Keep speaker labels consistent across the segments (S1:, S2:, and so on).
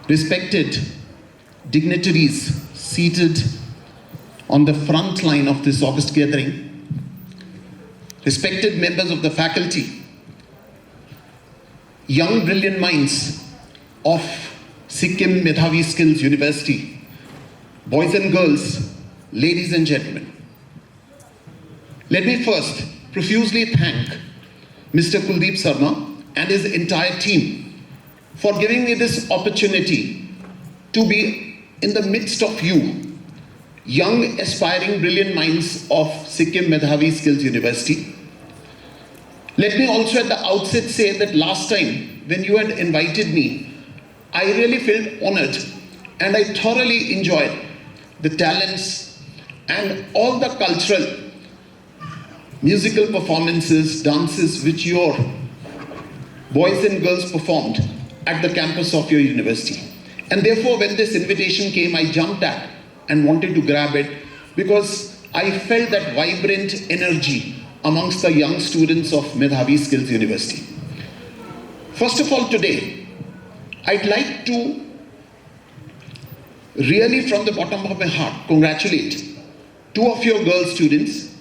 S1: respected dignitaries seated on the front line of this August gathering, respected members of the faculty, young brilliant minds of Sikkim Medhavi Skills University, boys and girls, ladies and gentlemen. Let me first profusely thank Mr. Kuldeep Sarma and his entire team for giving me this opportunity to be in the midst of you, young, aspiring, brilliant minds of Sikkim Medhavi Skills University. Let me also at the outset say that last time when you had invited me, I really felt honored and I thoroughly enjoyed the talents and all the cultural, musical performances, dances which your boys and girls performed at the campus of your university. And therefore, when this invitation came, I jumped at and wanted to grab it because I felt that vibrant energy amongst the young students of Medhavi Skills University. First of all, today, I'd like to really from the bottom of my heart congratulate two of your girl students,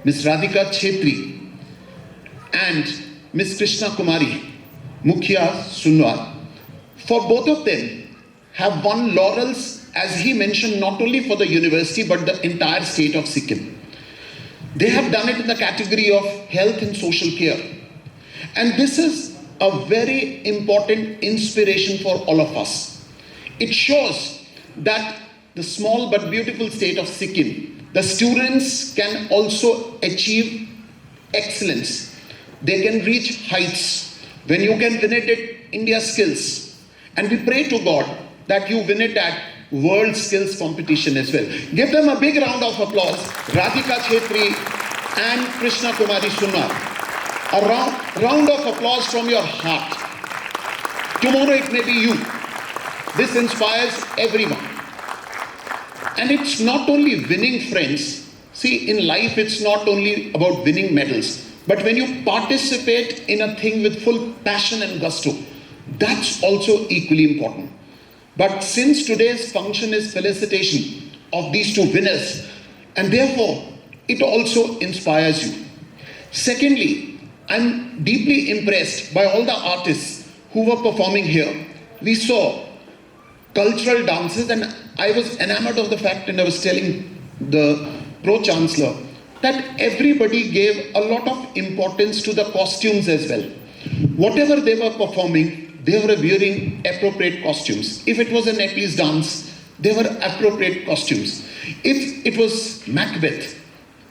S1: Ms. Radhika Chhetri and Ms. Krishna Kumari Mukhya Sunwar. For both of them have won laurels, as he mentioned, not only for the university but the entire state of Sikkim. They have done it in the category of health and social care. And this is a very important inspiration for all of us. It shows that the small but beautiful state of Sikkim, the students can also achieve excellence. They can reach heights when you can win it at India Skills. And we pray to God that you win it at World Skills Competition as well. Give them a big round of applause. Radhika Chhetri and Krishna Kumari Sunwar. A round of applause from your heart. Tomorrow it may be you. This inspires everyone. And it's not only winning, friends. See, in life it's not only about winning medals, but when you participate in a thing with full passion and gusto, that's also equally important. But since today's function is felicitation of these two winners, and therefore it also inspires you. Secondly, I'm deeply impressed by all the artists who were performing here. We saw cultural dances, and I was enamored of the fact, and I was telling the Pro-Chancellor that everybody gave a lot of importance to the costumes as well. Whatever they were performing, they were wearing appropriate costumes. If it was a Nepalese dance, they were appropriate costumes. If it was Macbeth,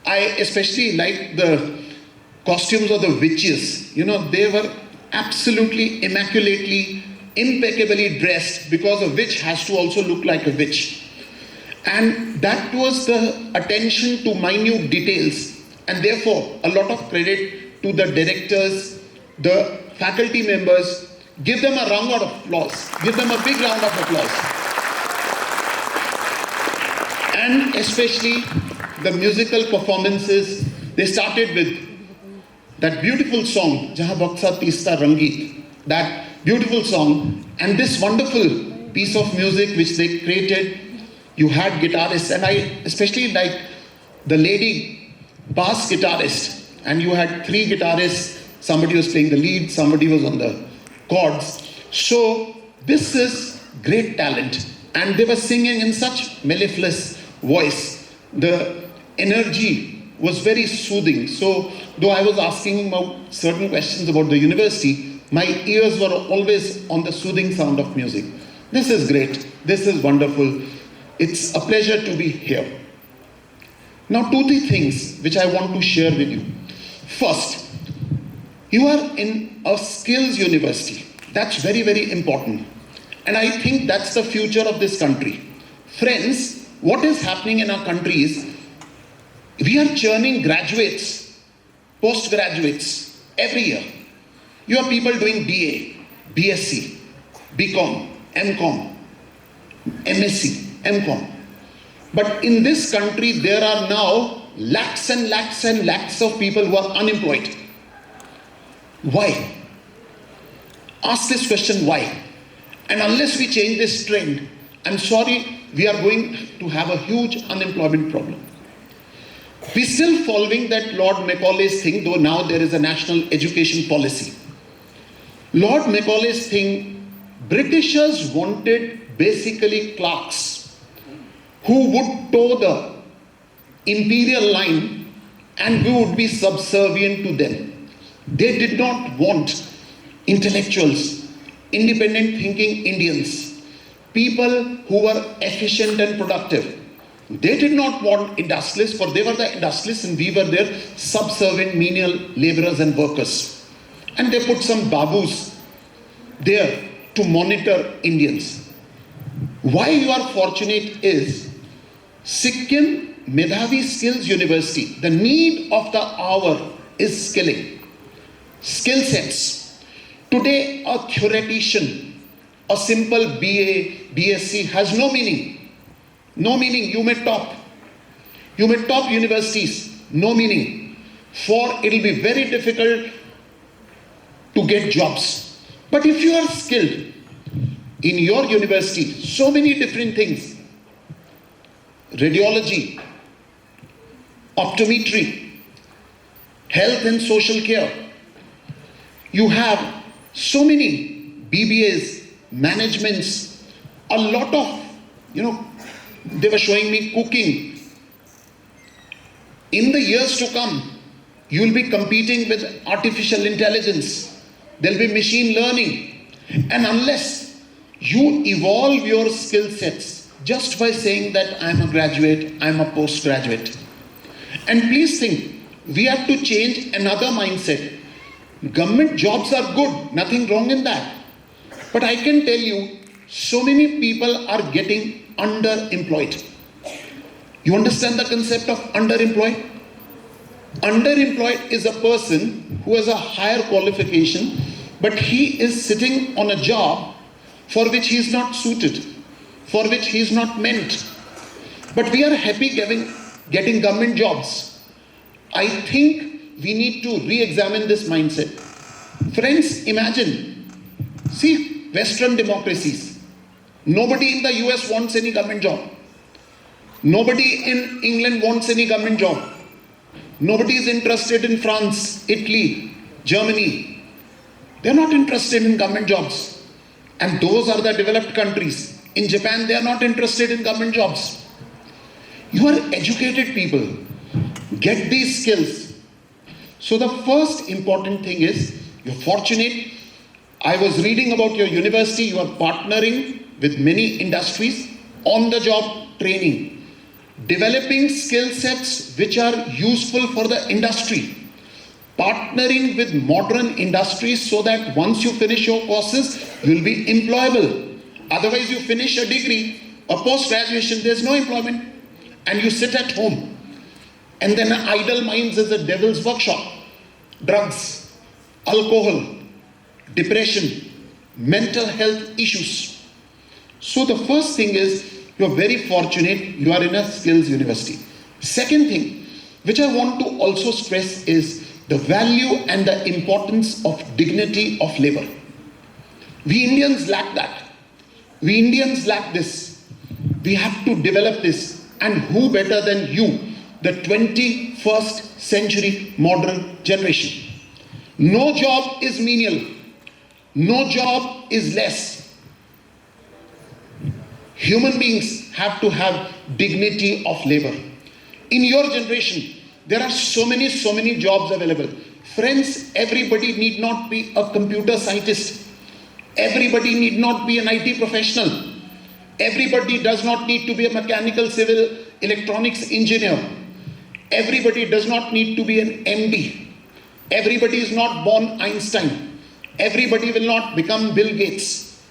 S1: I especially liked the costumes of the witches. You know, they were absolutely immaculately, impeccably dressed, because a witch has to also look like a witch. And that was the attention to minute details, and therefore a lot of credit to the directors, the faculty members. Give them a round of applause. Give them a big round of applause. And especially the musical performances. They started with that beautiful song, Jahan Baksa Tista Rangeet, that beautiful song, and this wonderful piece of music which they created. You had guitarists, and I especially like the lady bass guitarist, and you had three guitarists. Somebody was playing the lead, somebody was on the chords. So this is great talent, and they were singing in such mellifluous voice. The energy was very soothing. So though I was asking about certain questions about the university, my ears were always on the soothing sound of music. This is great. This is wonderful. It's a pleasure to be here. Now, 2-3 things which I want to share with you. First, you are in a skills university. That's very, very important. And I think that's the future of this country. Friends, what is happening in our country is we are churning graduates, postgraduates every year. You have people doing BA, BSc, BCom, MCom, MSc, MCom. But in this country, there are now lakhs and lakhs and lakhs of people who are unemployed. Why? Ask this question, why? And unless we change this trend, I'm sorry, we are going to have a huge unemployment problem. We're still following that Lord Macaulay's thing, though now there is a national education policy. Lord Macaulay's thing, Britishers wanted basically clerks who would toe the imperial line and we would be subservient to them. They did not want intellectuals, independent thinking Indians, people who were efficient and productive. They did not want industrialists, for they were the industrialists and we were their subservient menial laborers and workers. And they put some babus there to monitor Indians. Why you are fortunate is Sikkim Medhavi Skills University, the need of the hour is skilling, skill sets. Today a theoretician, a simple BA, BSc has no meaning. No meaning. You may top universities, no meaning. For it will be very difficult to get jobs. But if you are skilled in your university, so many different things, radiology, optometry, health and social care, you have so many BBAs, managements, a lot of, they were showing me cooking. In the years to come, you will be competing with artificial intelligence. There will be machine learning. And unless you evolve your skill sets just by saying that I'm a graduate, I'm a postgraduate. And please think, we have to change another mindset. Government jobs are good, nothing wrong in that. But I can tell you, so many people are getting underemployed. You understand the concept of underemployed? Underemployed is a person who has a higher qualification, but he is sitting on a job for which he is not suited, for which he is not meant. But we are happy getting government jobs. I think we need to re-examine this mindset. Friends, imagine, see Western democracies. Nobody in the US wants any government job. Nobody in England wants any government job. Nobody is interested in France, Italy, Germany. They're not interested in government jobs. And those are the developed countries. In Japan, they are not interested in government jobs. You are educated people. Get these skills. So the first important thing is, you're fortunate. I was reading about your university. You are partnering with many industries on the job training, developing skill sets which are useful for the industry, partnering with modern industries so that once you finish your courses, you will be employable. Otherwise, you finish a degree, a post-graduation, there's no employment, and you sit at home. And then idle minds is a devil's workshop. Drugs, alcohol, depression, mental health issues. So the first thing is, you're very fortunate, you are in a skills university. Second thing, which I want to also stress is the value and the importance of dignity of labor. We Indians lack that. We Indians lack this. We have to develop this. And who better than you, the 21st century modern generation? No job is menial. No job is less. Human beings have to have dignity of labor. In your generation, there are so many jobs available. Friends, everybody need not be a computer scientist. Everybody need not be an IT professional. Everybody does not need to be a mechanical, civil, electronics engineer. Everybody does not need to be an MD. Everybody is not born Einstein. Everybody will not become Bill Gates.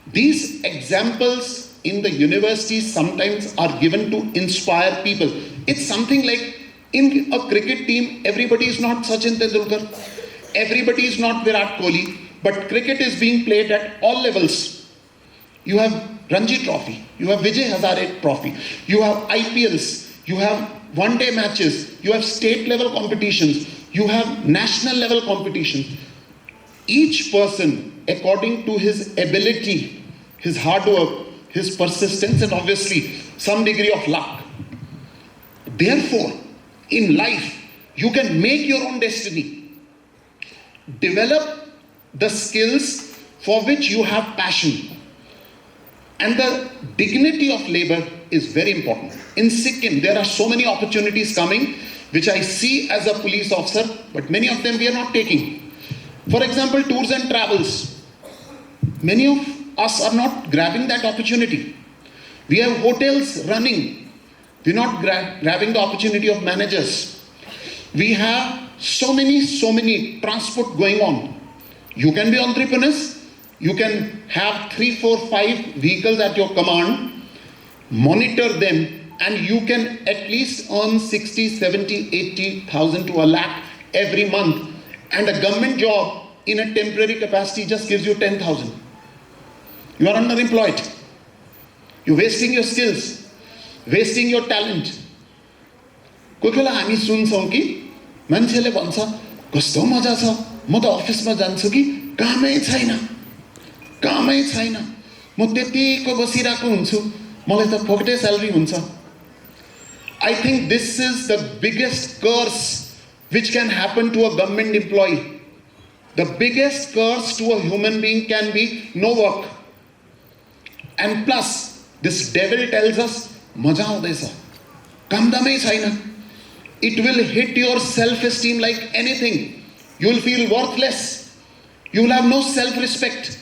S1: These examples in the universities sometimes are given to inspire people. It's something like in a cricket team, everybody is not Sachin Tendulkar, everybody is not Virat Kohli, but cricket is being played at all levels. You have Ranji Trophy, you have Vijay Hazare Trophy, you have IPLs, you have one-day matches, you have state level competitions, you have national level competitions. Each person, according to his ability, his hard work, his persistence, and obviously some degree of luck. Therefore, in life, you can make your own destiny. Develop the skills for which you have passion. And the dignity of labor is very important. In Sikkim, there are so many opportunities coming, which I see as a police officer, but many of them we are not taking. For example, tours and travels. Many of us are not grabbing that opportunity. We have hotels running. We're not grabbing the opportunity of managers. We have so many transport going on. You can be entrepreneurs. You can have 3, 4, 5 vehicles at your command, monitor them, and you can at least earn 60, 70, 80,000 to a lakh every month. And a government job in a temporary capacity just gives you 10,000. You are underemployed. You're wasting your skills, wasting your talent. कोही बेला हामी सुन्छौँ कि मान्छेले भन्छ कस्तो मजा छ, म त अफिसमा जान्छु कि कामै छैन, म त्यतिको बसिरहेको हुन्छु, मलाई त फोकटे स्यालेरी हुन्छ. I think this is the biggest curse which can happen to a government employee. The biggest curse to a human being can be no work. And plus, this devil tells us, मजा आउँदैछ, कामदामै छैन. It will hit your self-esteem like anything. You will feel worthless. You will have no self-respect.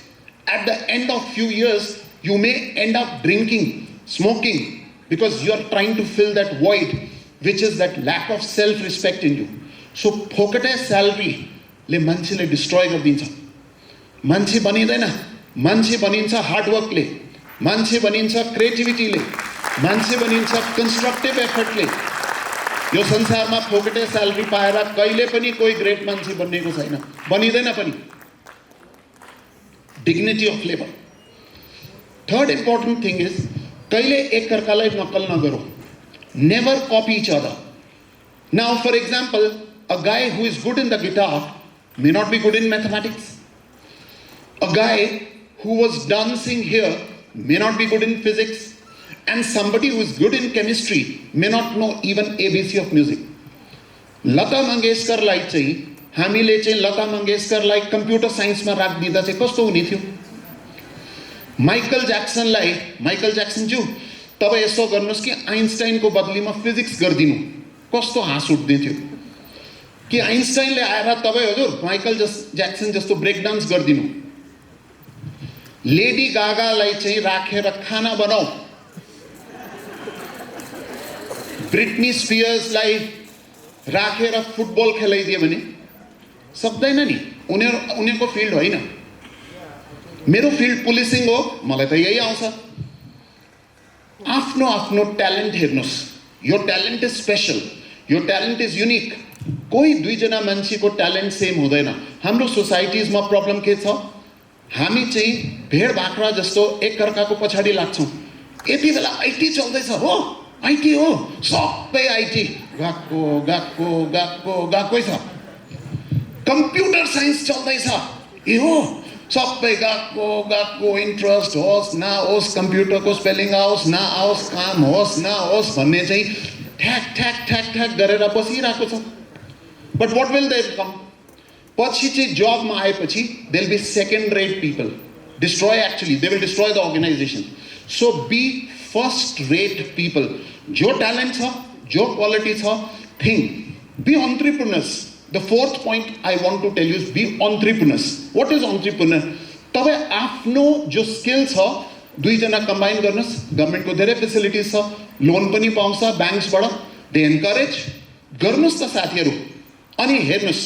S1: At the end of few years, you may end up drinking, smoking, because you are trying to fill that void, which is that lack of self-respect in you. So, phokate salary le manchile destroy गरिदिन्छ. मान्छे बनिदैन, मान्छे बनिन्छ hard work ले, मान्छे बनिन्छ creativity ले, मान्छे बनिन्छ constructive effort ले. यो संसारमा फोकटे स्यालेरी पाएर कहिले पनि कोही ग्रेट मान्छे बन्नेको छैन, बनिदैन पनि. Dignity of labor. Third important thing is, कहिले एक अर्कालाई नकल नगरौ. Never copy each other. Now, for example, a guy who is good in the guitar may not be good in mathematics. A guy who was dancing here may not be good in physics. And somebody who is good in chemistry may not know even ABC of music. Lata Mangeshkarलाई चाहिँ हामीले चाहिँ लता मंगेशकरलाई computer साइन्समा राखिदिँदा चाहिँ कस्तो हुने थियो. Michael Jackson ज्यू तपाईं यसो गर्नुस् कि आइन्स्टाइनको बदलीमा फिजिक्स गरिदिनु, कस्तो हाँस उठ्दै थियो. कि आइन्स्टाइनले आएर तपाईं हजुर माइकल ज्याक्सन जस्तो ब्रेक डान्स गरिदिनु. लेडी गागालाई चाहिँ राखेर खाना बनाऊ, ब्रिटनी स्पियर्सलाई राखेर फुटबल खेलाइदियो भने सक्दैन नि. उनीहरूको फिल्ड होइन. मेरो फिल्ड पुलिसिङ हो, मलाई त यही आउँछ. आफ्नो आफ्नो ट्यालेन्ट हेर्नुस्. यो ट्यालेन्ट इज स्पेशल, यो ट्यालेन्ट इज युनिक. कोही दुईजना मान्छेको ट्यालेन्ट सेम हुँदैन. हाम्रो सोसाइटिजमा प्रब्लम के छ, हामी चाहिँ भेड बाख्रा जस्तो एक अर्काको पछाडि लाग्छौँ. यति बेला आइटी चल्दैछ हो, आइटी हो, सबै आइटी गएकै छ. कम्प्युटर साइन्स चल्दैछ, ए हो सबै गएको. इन्ट्रेस्ट होस् नहोस्, कम्प्युटरको स्पेलिङ आओस् नआओस्, काम होस् नहोस् भन्ने चाहिँ ठ्याक गरेर बसिरहेको छ. But what will they come? पछि चाहिँ जबमा आएपछि they will be second rate people. Destroy actually they will destroy the organisation. So be first rate people. जो ट्यालेन्ट छ, जो क्वालिटी छ, think. Be entrepreneurs. The fourth point I want to tell you is be entrepreneurs. What is entrepreneur? तपाईं आफ्नो जो skill छ दुईजना combine गर्नुस्. गभर्नमेन्टको धेरै फेसिलिटिज छ, लोन पनि पाउँछ ब्याङ्क्सबाट. दे एन्करेज गर्नुस् त साथीहरू. अनि हेर्नुस्,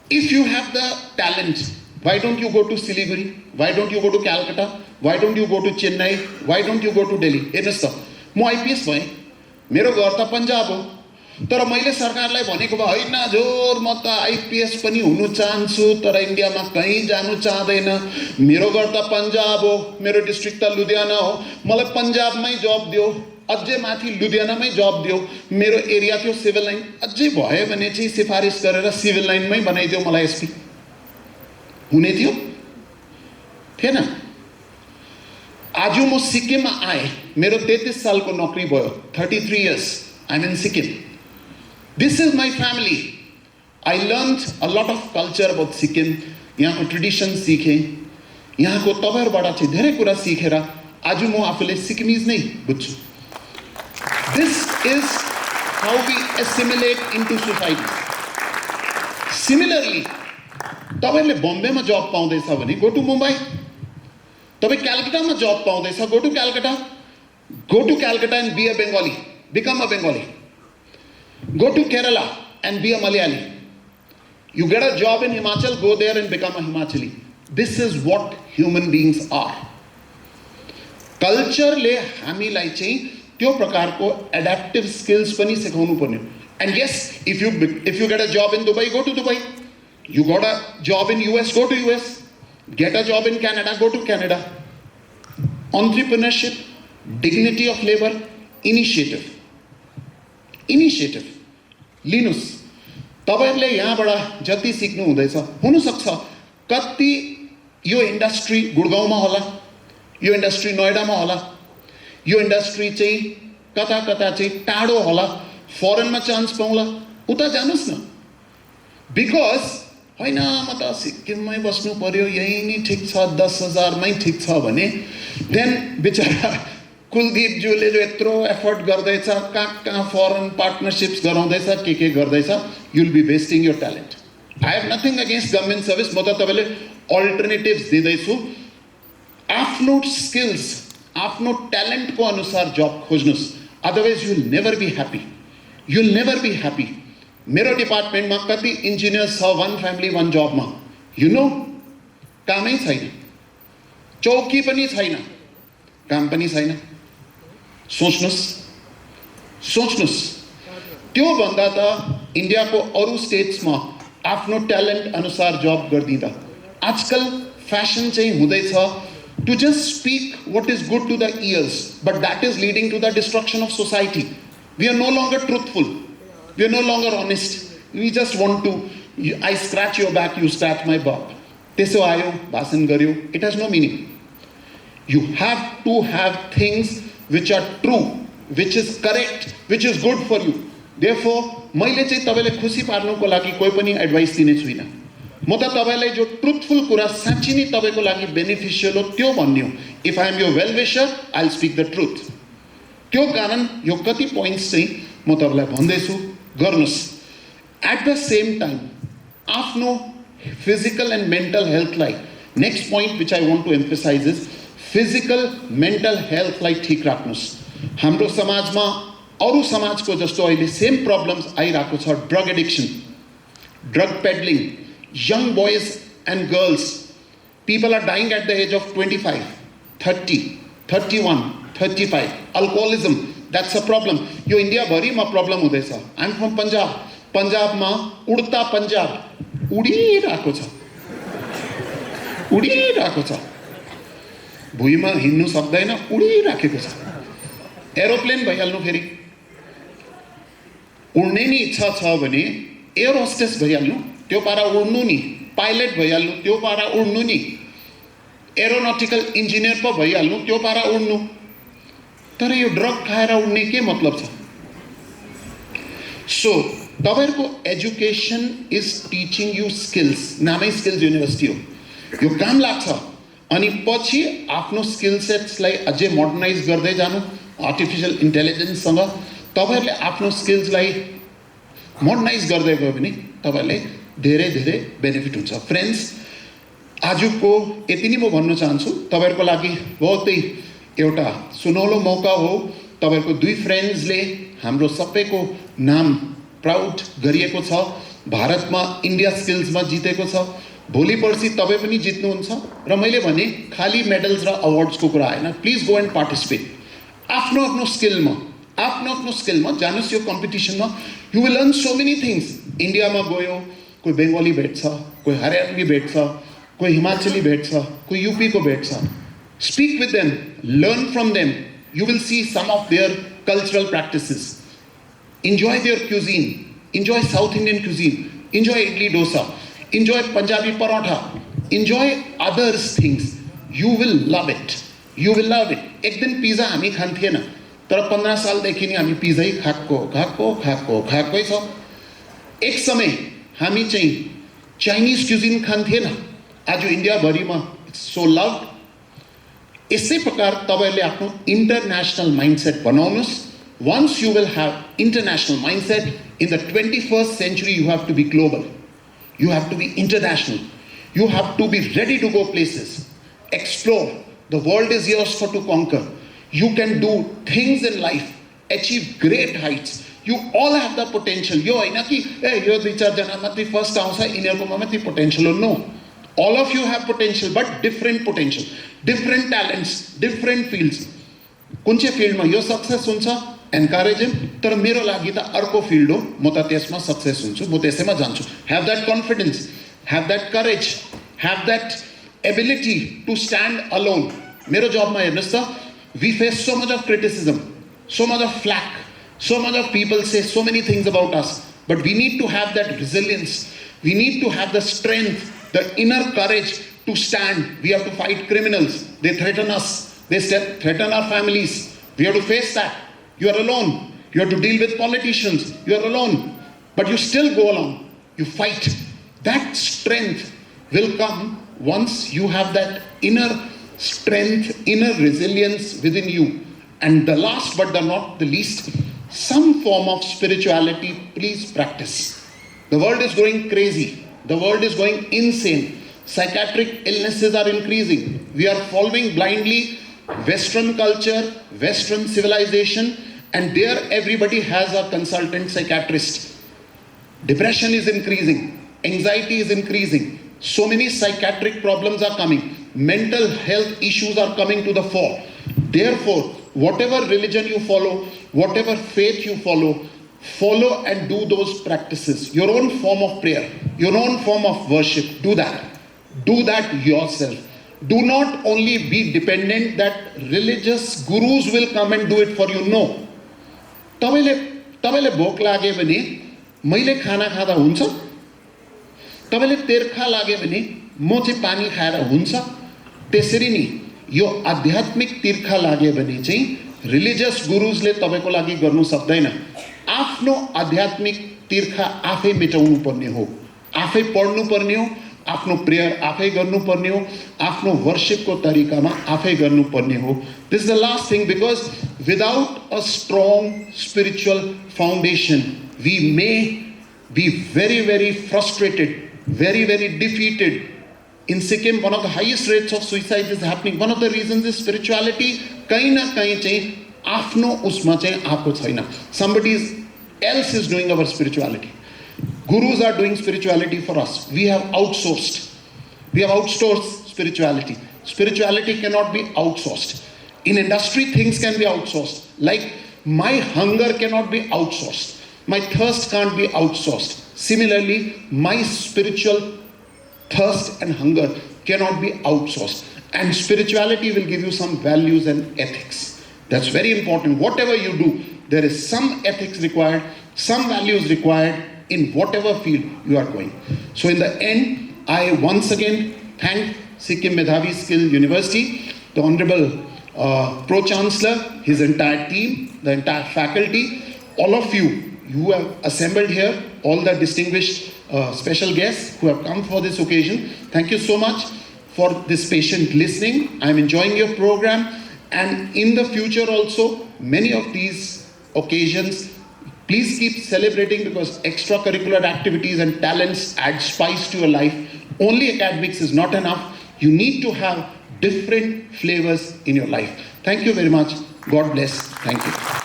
S1: if you have the talent, why don't you go to Siliguri? Why don't you go to Calcutta? Why don't you go to Chennai? Why don't you go to Delhi? हेर्नुस् त, म आइपिएस भएँ, मेरो घर त पन्जाब हो, तर मैले सरकारलाई भनेको भए होइन जोर म त आइपिएस पनि हुनु चाहन्छु तर इन्डियामा कहीँ जानु चाहदैन. मेरो घर त पन्जाब हो, मेरो डिस्ट्रिक्ट त लुधियाना हो, मलाई पन्जाबमै जब दियो, अझै माथि लुधियानामै जब दियो. मेरो एरिया थियो सिभिल लाइन, अझै भयो भने चाहिँ सिफारिस गरेर सिभिल लाइनमै बनाइदियो मलाई एसपी. हुने थियो थिएन. आज म सिक्किममा आएँ, मेरो 33 सालको नौकरी भयो, 33 years I'm in Sikkim. This is my family. I learned a lot of culture about Sikkim. यहाँको ट्रेडिसन सिकेँ, यहाँको तपाईँहरूबाट चाहिँ धेरै कुरा सिकेर आज म आफूले सिक्किमिज नै बुझ्छु. This is how we assimilate into society. Similarly, तपाईँले बम्बेमा जब पाउँदैछ भने गो टु मुम्बई. तपाईँ क्यालकाटामा जब पाउँदैछ go to Calcutta. Go to Calcutta and be a Bengali. Become a Bengali. Go to Kerala and be a Malayali. You get a job in Himachal, go there and become a Himachali. This is what human beings are. Culture ले हामीलाई चाहिँ त्यो प्रकारको adaptive skills पनि सिकाउनु पर्ने. And yes, if you get a job in Dubai, go to Dubai. You got a job in US, go to US. Get a job in Canada, go to Canada. Entrepreneurship, dignity of labor, initiative. लिनुस्. तपाईहरुले यहाँबाट जति सिक्नु हुँदैछ, हुन सक्छ कति यो industry गुडगाउँमा होला, यो industry नोएडामा होला, यो इन्डस्ट्री चाहिँ कता कता चाहिँ टाढो होला, फरेनमा चान्स पाउला, उता जानुस् न. बिकज हैन म त सिक्किममै बस्नु पर्यो, यही नै ठीक छ, 10,000 मै ठीक छ भने देन बिचारा कुलदीप ज्यूले जो यत्रो एफर्ट गर्दैछ, कहाँ फरेन पार्टनरशिप्स गराउँदैछ, के गर्दैछ, you'll be wasting your talent. I have nothing against government service. म त तपाईले अल्टरनेटिभ्स दिँदैछु. आफ्नो स्किल्स, आफ्नो ट्यालेन्टको अनुसार जब खोज्नुस्. Otherwise you'll never be happy. You'll never be happy. मेरो डिपार्टमेन्टमा कति इन्जिनियर्स छ, one family one job मा. You know, कामै छैन, चौकी पनि छैन, काम पनि छैन. सोच्नुस् त्यो भन्दा त इन्डियाको अरू स्टेट्समा आफ्नो ट्यालेन्ट अनुसार जब गर्दिँदा आजकल फ्यासन चाहिँ हुँदैछ to just speak what is good to the ears, but that is leading to the destruction of society. We are no longer truthful, we are no longer honest. We just want to, I scratch your back, you scratch my back. त्यसो आयो, भाषण गर्यो, it has no meaning. You have to have things which are true, which is correct, which is good for you. Therefore, मैले चाहिँ तपाईलाई खुसी पार्नुको लागि कोही पनि एडभाइस दिने छुइनँ. म त तपाईलाई जो ट्रुथफुल कुरा साँच्चै नै तपाईको लागि बेनिफिशियल हो त्यो भन्ने हो. If I am your well wisher, I'll speak the truth. त्यो कारण यो कति पोइन्ट्स चाहिँ म तपाईलाई भन्दैछु, गर्नुस्. At the same time, आफ्नो physical and mental health lie, next point which I want to emphasize is physical mental health लाई ठीक राख्नुस्. हाम्रो समाजमा अरू समाजको जस्तो अहिले सेम प्रब्लम्स आइरहेको छ. Drug addiction, drug peddling, young boys and girls, people are dying at the age of 25, 30, 31, 35. Alcoholism, that's a problem. यो इन्डिया भरिमा प्रब्लम हुँदैछ. I'm from Punjab. पन्जाबमा उड्ता पन्जाब उडिरहेको छ. भुइँमा हिँड्नु सक्दैन, उडिराखेको छ. एरोप्लेन भइहाल्नु, फेरि उड्ने नि इच्छा छ भने एयर होस्टेस भइहाल्नु, त्यो पारा उड्नु नि. पाइलट भइहाल्नु, त्यो पारा उड्नु नि. एरोनोटिकल इन्जिनियर पो भइहाल्नु, त्यो पारा उड्नु. तर यो ड्रग खाएर उड्ने के मतलब छ? सो तपाईहरुको education is teaching you skills. नामै स्किल्स युनिभर्सिटी हो. यो काम लाग्छ. अनि पछि आफ्नो स्किल सेट्सलाई अझै मोडर्नाइज गर्दै जानु. आर्टिफिशियल इन्टेलिजेन्ससँग तपाईहरुले आफ्नो स्किल्सलाई मोडर्नाइज गर्दै गयो भने तपाईहरुले धेरै धेरै बेनिफिट हुन्छ. फ्रेन्ड्स, आजको यति नै म भन्न चाहन्छु. तपाईहरुको लागि बहुतै एउटा सुनौलो मौका हो. तपाईहरुको दुई फ्रेन्ड्सले हाम्रो सबैको नाम प्राउड गरिएको छ. भारतमा इन्डिया स्किल्समा जितेको छ. भोलि पर्सि तपाईँ पनि जित्नुहुन्छ. र मैले भने खाली मेडल्स र अवार्ड्सको कुरा आएन. Please go and participate. आफ्नो आफ्नो स्किलमा जानुस्. यो कम्पिटिसनमा you will learn so many things. इन्डियामा गयो, कोही बेङ्गली भेट्छ, कोही हरियाणवी भेट्छ, कोही हिमाचली भेट्छ, कोही युपीको भेट्छ. Speak with them, learn from them. You will see some of their cultural practices. Enjoy their cuisine. Enjoy South Indian cuisine. Enjoy idli dosa. Enjoy Punjabi paratha. Enjoy others things. You will love it. You will love it. एक दिन pizza हामी खान्थेन, तर 15 सालदेखि नै हामी पिज्जै खाएकै छौँ। एक समय हामी चाहिँ चाइनिज क्युजिन खान्थेन, आज इन्डियाभरिमा इट्स सो लभड। यसै प्रकार तपाईहरुले आफ्नो इन्टरनेशनल माइन्डसेट बनाउनुस्। Once you will have international mindset, in the 21st century you have to be global. You have to be international. You have to be ready to go places. Explore. The world is yours for to conquer. You can do things in life, achieve great heights. You all have the potential. Yo हैन कि यो दुई चार जना मात्रै first आउँछ यिनीहरुकोमा मात्रै potential हो। No, all of you have potential, but different potential, different talents, different fields. कुन चाहिँ फिल्डमा यो सक्सेस हुन्छ encourage him, तर मेरो लागि त अर्को फिल्ड हो, म त त्यसमा सक्सेस हुन्छु, म त्यसैमा जान्छु। Have that confidence, have that courage, have that ability to stand alone. मेरो जबमा हेर्नुस् त, we face so much of criticism, so much of flack, so much of people say so many things about us, but we need to have that resilience. We need to have the strength, the inner courage to stand. We have to fight criminals. They threaten us, they threaten our families. We have to face that. You are alone. You have to deal with politicians. You are alone. But you still go along. You fight. That strength will come once you have that inner strength, inner resilience within you. And the last but not the least, some form of spirituality, please practice. The world is going crazy. The world is going insane. Psychiatric illnesses are increasing. We are following blindly Western culture, Western civilization, and there everybody has a consultant psychiatrist. Depression is increasing, anxiety is increasing, so many psychiatric problems are coming, mental health issues are coming to the fore. Therefore, whatever religion you follow, whatever faith you follow, follow and do those practices. Your own form of prayer, your own form of worship, do that. Do that yourself. Do not only be dependent that religious gurus will come and do it for you. No. तपाईले भोक लागे भने मैले खाना खाँदा हुन्छ? तपाईले तिर्खा लागे भने म चाहिँ पानी खाएर हुन्छ? त्यसरी नि यो आध्यात्मिक तिर्खा लागे भने चाहिँ रिलिजियस गुरुजले तपाईको लागि गर्नु सक्दैन। आफ्नो आध्यात्मिक तिर्खा आफै मेटाउनु पर्ने हो, आफै पढ्नु पर्ने हो, आफ्नो प्रेयर आफै गर्नु पर्ने हो, आफ्नो वर्शिपको तरिकामा आफै गर्नु पर्ने हो। This is the last thing, because without a strong spiritual foundation, we may be very, very frustrated, very, very defeated. In Sikkim, one of the highest rates of suicide is happening. One of the reasons is spirituality kahin na kahin चाहिँ आफ्नो उसमा चाहिँ आएको छैन. Somebody else is doing our spirituality. Gurus are doing spirituality for us. We have outsourced. We have outsourced spirituality. Spirituality cannot be outsourced. In industry, things can be outsourced. Like my hunger cannot be outsourced. My thirst can't be outsourced. Similarly, my spiritual thirst and hunger cannot be outsourced. And spirituality will give you some values and ethics. That's very important. Whatever you do, there is some ethics required, some values required in whatever field you are going. So in the end, I once again thank Sikkim Medhavi Skill University, the Honorable Pro-Chancellor, his entire team, the entire faculty, all of you who have assembled here, all the distinguished special guests who have come for this occasion. Thank you so much for this patient listening. I'm enjoying your program, and in the future also, many of these occasions, please keep celebrating, because extracurricular activities and talents add spice to your life. Only academics is not enough. You need to have different flavors in your life. Thank you very much. God bless. Thank you.